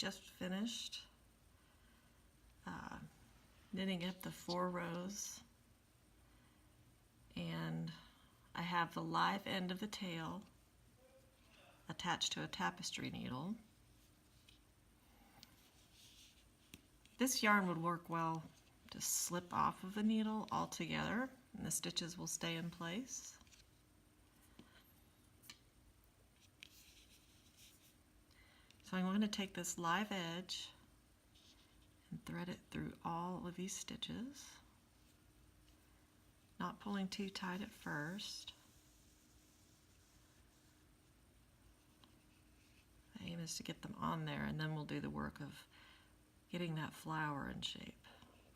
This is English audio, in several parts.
just finished knitting up the 4 rows, and I have the live end of the tail attached to a tapestry needle. This yarn would work well to slip off of the needle altogether, and the stitches will stay in place. So I'm going to take this live edge and thread it through all of these stitches, not pulling too tight at first. The aim is to get them on there, and then we'll do the work of getting that flower in shape.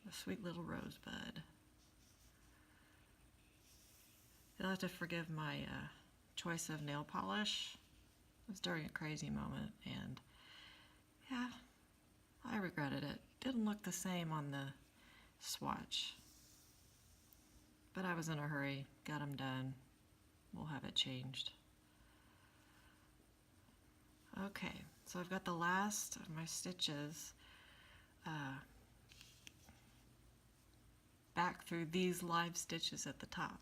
A sweet little rosebud. You'll have to forgive my choice of nail polish. It was during a crazy moment, and yeah, I regretted it. Didn't look the same on the swatch, but I was in a hurry, got them done. We'll have it changed. Okay, so I've got the last of my stitches back through these live stitches at the top.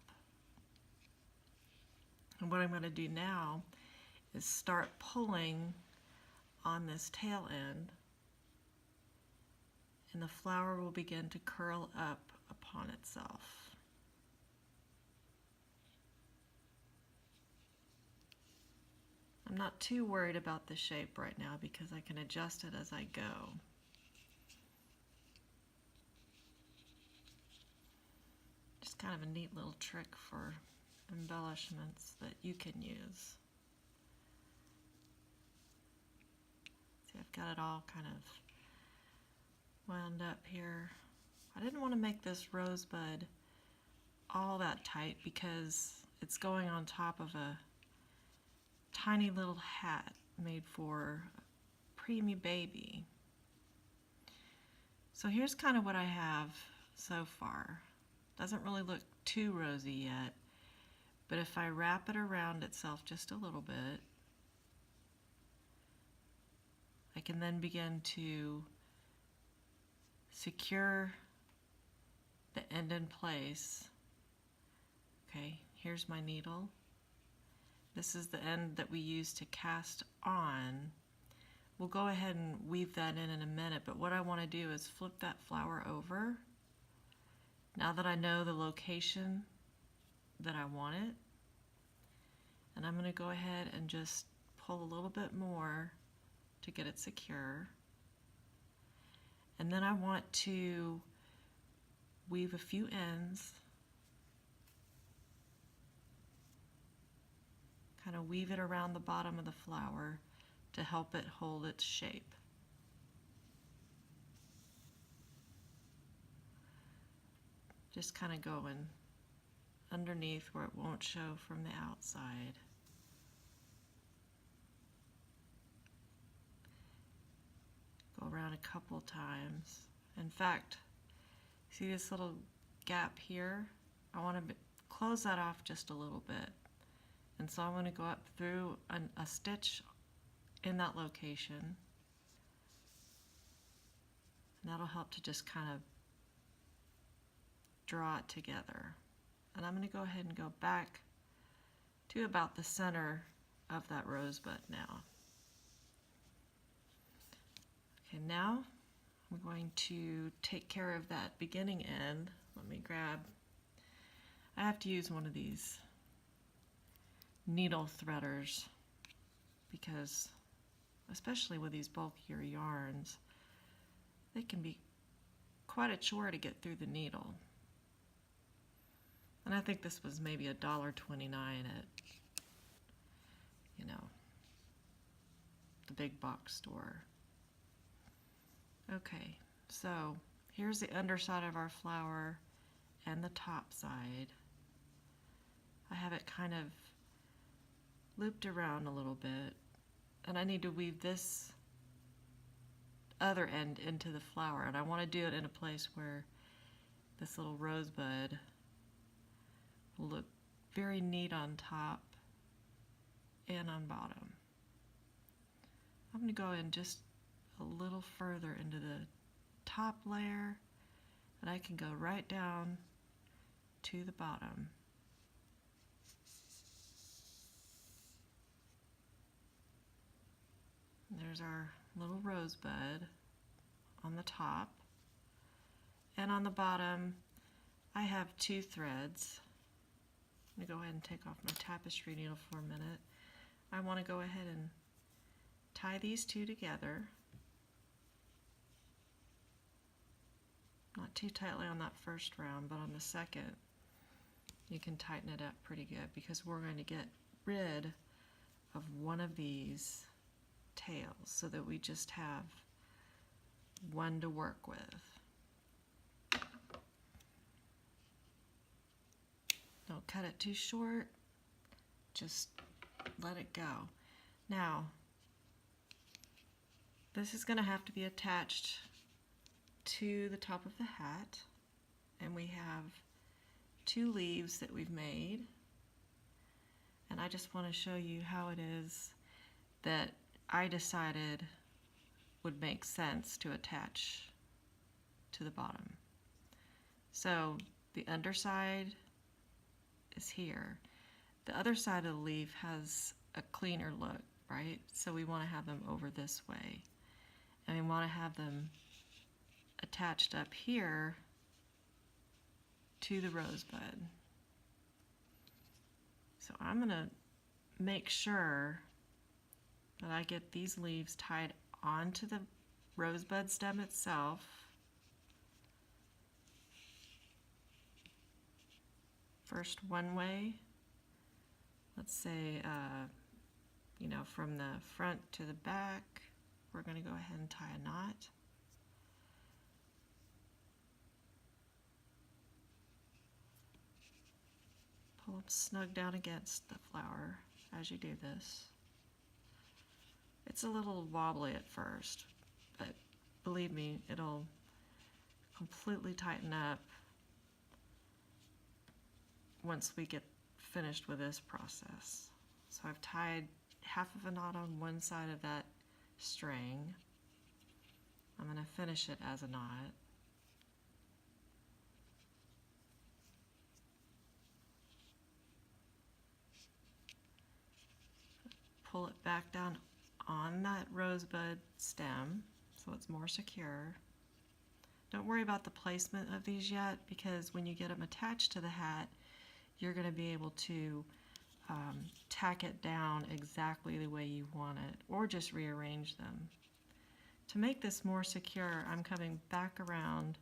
And what I'm going to do now is start pulling on this tail end, and the flower will begin to curl up upon itself. I'm not too worried about the shape right now because I can adjust it as I go. Just kind of a neat little trick for embellishments that you can use. See, I've got it all kind of wound up here. I didn't want to make this rosebud all that tight because it's going on top of a tiny little hat made for a preemie baby. So here's kind of what I have so far. Doesn't really look too rosy yet, but if I wrap it around itself just a little bit, I can then begin to secure the end in place. Okay, here's my needle. This is the end that we use to cast on. We'll go ahead and weave that in a minute, but what I want to do is flip that flower over. Now that I know the location that I want it, and I'm going to go ahead and just pull a little bit more to get it secure. And then I want to weave a few ends, kind of weave it around the bottom of the flower to help it hold its shape. Just kind of going underneath where it won't show from the outside. Go around a couple times. In fact, see this little gap here? I want to close that off just a little bit. And so I'm going to go up through a stitch in that location. And that'll help to just kind of draw it together. And I'm going to go ahead and go back to about the center of that rosebud now. Okay, now I'm going to take care of that beginning end. Let me grab, I have to use one of these needle threaders because, especially with these bulkier yarns, they can be quite a chore to get through the needle. And I think this was maybe $1.29 at, the big box store. Okay, so here's the underside of our flower and the top side. I have it kind of looped around a little bit, and I need to weave this other end into the flower, and I want to do it in a place where this little rosebud will look very neat on top and on bottom. I'm going to go in just a little further into the top layer, and I can go right down to the bottom. There's our little rosebud on the top. And on the bottom, I have 2 threads. I'm going to go ahead and take off my tapestry needle for a minute. I want to go ahead and tie these 2 together. Not too tightly on that first round, but on the second, you can tighten it up pretty good because we're going to get rid of one of these tails so that we just have one to work with. Don't cut it too short, just let it go. Now, this is going to have to be attached to the top of the hat, and we have 2 leaves that we've made, and I just want to show you how it is that I decided would make sense to attach to the bottom. So the underside is here. The other side of the leaf has a cleaner look, right? So we want to have them over this way. And we want to have them attached up here to the rosebud. So I'm going to make sure that I get these leaves tied onto the rosebud stem itself. First one way, let's say, you know, from the front to the back, we're going to go ahead and tie a knot. Pull them snug down against the flower as you do this. It's a little wobbly at first, but believe me, it'll completely tighten up once we get finished with this process. So I've tied half of a knot on one side of that string. I'm going to finish it as a knot. Pull it back down on that rosebud stem so it's more secure. Don't worry about the placement of these yet, because when you get them attached to the hat, you're going to be able to tack it down exactly the way you want it, or just rearrange them. To make this more secure, I'm coming back around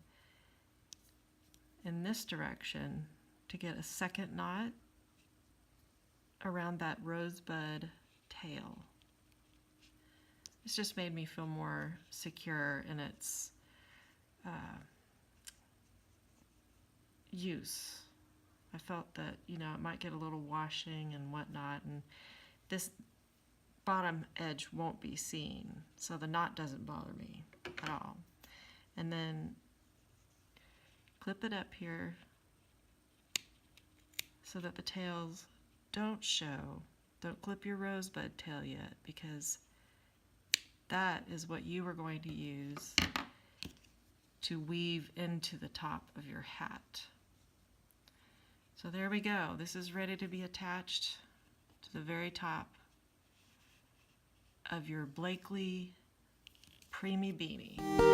in this direction to get a second knot around that rosebud tail. It's just made me feel more secure in its use. I felt that, you know, it might get a little washing and whatnot, and this bottom edge won't be seen, so the knot doesn't bother me at all. And then clip it up here so that the tails don't show. Don't clip your rosebud tail yet, because that is what you are going to use to weave into the top of your hat. So there we go. This is ready to be attached to the very top of your Blakely Preemie beanie.